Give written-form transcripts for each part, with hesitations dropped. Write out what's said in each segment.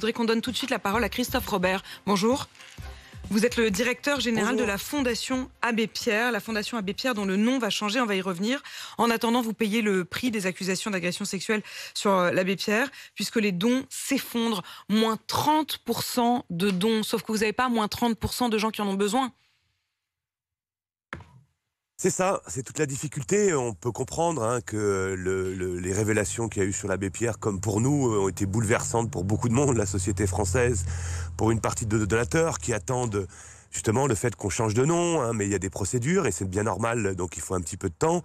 voudrais qu'on donne tout de suite la parole à Christophe Robert. Bonjour. Vous êtes le directeur général de la Fondation Abbé Pierre. La Fondation Abbé Pierre dont le nom va changer, on va y revenir. En attendant, vous payez le prix des accusations d'agression sexuelle sur l'Abbé Pierre, puisque les dons s'effondrent. Moins 30% de dons, sauf que vous n'avez pas moins 30% de gens qui en ont besoin. C'est ça, c'est toute la difficulté. On peut comprendre que les révélations qu'il y a eu sur l'abbé Pierre, comme pour nous, ont été bouleversantes pour beaucoup de monde, la société française, pour une partie de donateurs qui attendent justement le fait qu'on change de nom, mais il y a des procédures et c'est bien normal, donc il faut un petit peu de temps.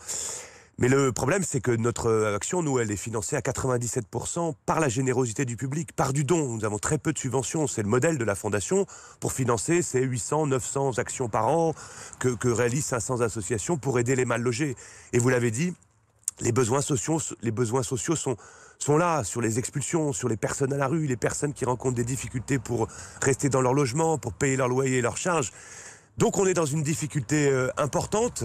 Mais le problème, c'est que notre action, nous, elle est financée à 97% par la générosité du public, par du don. Nous avons très peu de subventions. C'est le modèle de la Fondation pour financer ces 800, 900 actions par an que réalisent 500 associations pour aider les mal logés. Et vous l'avez dit, les besoins sociaux sont là, sur les expulsions, sur les personnes à la rue, les personnes qui rencontrent des difficultés pour rester dans leur logement, pour payer leur loyer et leurs charges. Donc on est dans une difficulté importante.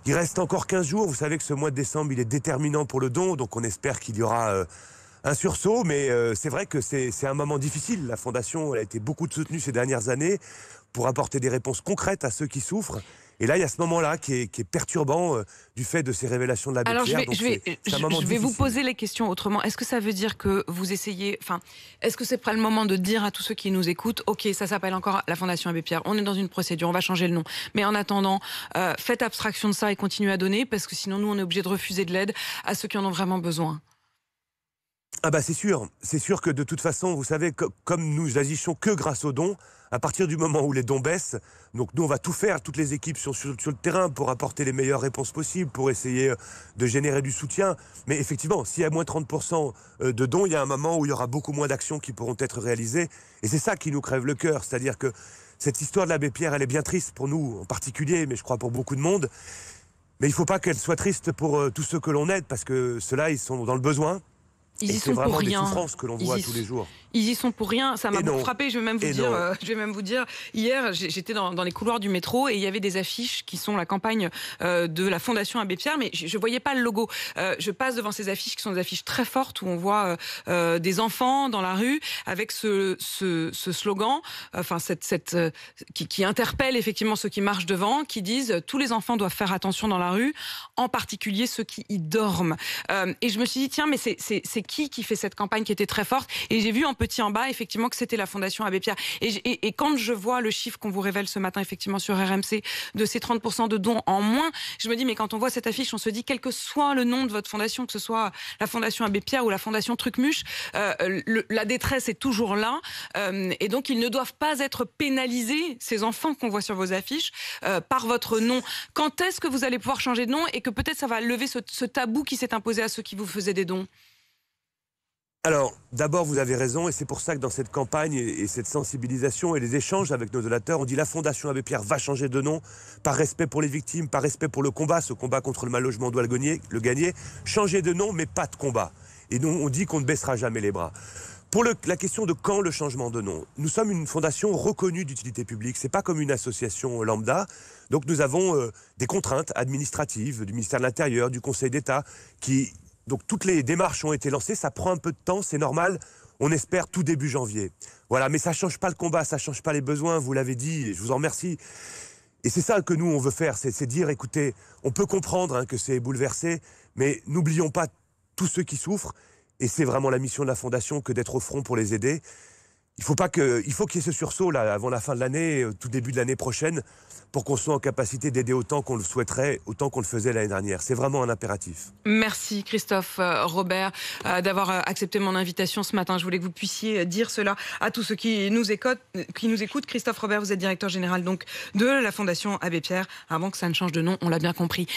Il reste encore 15 jours. Vous savez que ce mois de décembre, il est déterminant pour le don. Donc on espère qu'il y aura un sursaut. Mais c'est vrai que c'est un moment difficile. La Fondation elle a été beaucoup soutenue ces dernières années pour apporter des réponses concrètes à ceux qui souffrent. Et là, il y a ce moment-là qui est perturbant du fait de ces révélations de l'abbé Pierre. Alors, je vais vous poser les questions autrement. Est-ce que ça veut dire que vous essayez... est-ce que c'est pas le moment de dire à tous ceux qui nous écoutent, OK, ça s'appelle encore la Fondation Abbé Pierre, on est dans une procédure, on va changer le nom. Mais en attendant, faites abstraction de ça et continuez à donner, parce que sinon, nous, on est obligé de refuser de l'aide à ceux qui en ont vraiment besoin. Ah bah c'est sûr que de toute façon, vous savez, comme nous agissons que grâce aux dons, à partir du moment où les dons baissent, donc nous on va tout faire, toutes les équipes sur le terrain pour apporter les meilleures réponses possibles, pour essayer de générer du soutien. Mais effectivement, s'il y a moins 30% de dons, il y a un moment où il y aura beaucoup moins d'actions qui pourront être réalisées. Et c'est ça qui nous crève le cœur, c'est-à-dire que cette histoire de l'abbé Pierre, elle est bien triste pour nous en particulier, mais je crois pour beaucoup de monde. Mais il ne faut pas qu'elle soit triste pour tous ceux que l'on aide, parce que ceux-là, ils sont dans le besoin. Ils y sont pour rien. Des souffrances que l'on voit tous les jours. Ils y sont pour rien. Ça m'a beaucoup frappé. Je vais même vous dire. Hier, j'étais dans les couloirs du métro et il y avait des affiches qui sont la campagne de la Fondation Abbé Pierre, mais je voyais pas le logo. Je passe devant ces affiches qui sont des affiches très fortes où on voit des enfants dans la rue avec ce slogan, qui interpelle effectivement ceux qui marchent devant, qui disent tous les enfants doivent faire attention dans la rue, en particulier ceux qui y dorment. Et je me suis dit tiens, mais c'est qui fait cette campagne qui était très forte, et j'ai vu en petit en bas effectivement que c'était la Fondation Abbé Pierre, et quand je vois le chiffre qu'on vous révèle ce matin effectivement sur RMC de ces 30% de dons en moins, je me dis mais quand on voit cette affiche, on se dit quel que soit le nom de votre fondation, que ce soit la Fondation Abbé Pierre ou la Fondation Trucmuche, la détresse est toujours là, et donc ils ne doivent pas être pénalisés, ces enfants qu'on voit sur vos affiches, par votre nom. Quand est-ce que vous allez pouvoir changer de nom et que peut-être ça va lever ce tabou qui s'est imposé à ceux qui vous faisaient des dons? Alors, d'abord, vous avez raison, et c'est pour ça que dans cette campagne et cette sensibilisation et les échanges avec nos donateurs, on dit la Fondation Abbé Pierre va changer de nom, par respect pour les victimes, par respect pour le combat. Ce combat contre le mal-logement, on doit le gagner. Changer de nom, mais pas de combat. Et nous, on dit qu'on ne baissera jamais les bras. Pour la question de quand le changement de nom, nous sommes une fondation reconnue d'utilité publique. C'est pas comme une association lambda. Donc nous avons des contraintes administratives du ministère de l'Intérieur, du Conseil d'État, Donc toutes les démarches ont été lancées, ça prend un peu de temps, c'est normal, on espère tout début janvier. Voilà, mais ça ne change pas le combat, ça ne change pas les besoins, vous l'avez dit, et je vous en remercie. Et c'est ça que nous, on veut faire, c'est dire, écoutez, on peut comprendre que c'est bouleversé, mais n'oublions pas tous ceux qui souffrent, et c'est vraiment la mission de la Fondation que d'être au front pour les aider. Il faut qu'il y ait ce sursaut là, avant la fin de l'année, tout début de l'année prochaine, pour qu'on soit en capacité d'aider autant qu'on le souhaiterait, autant qu'on le faisait l'année dernière. C'est vraiment un impératif. Merci Christophe Robert d'avoir accepté mon invitation ce matin. Je voulais que vous puissiez dire cela à tous ceux qui nous écoutent. Christophe Robert, vous êtes directeur général donc de la Fondation Abbé Pierre. Avant que ça ne change de nom, on l'a bien compris.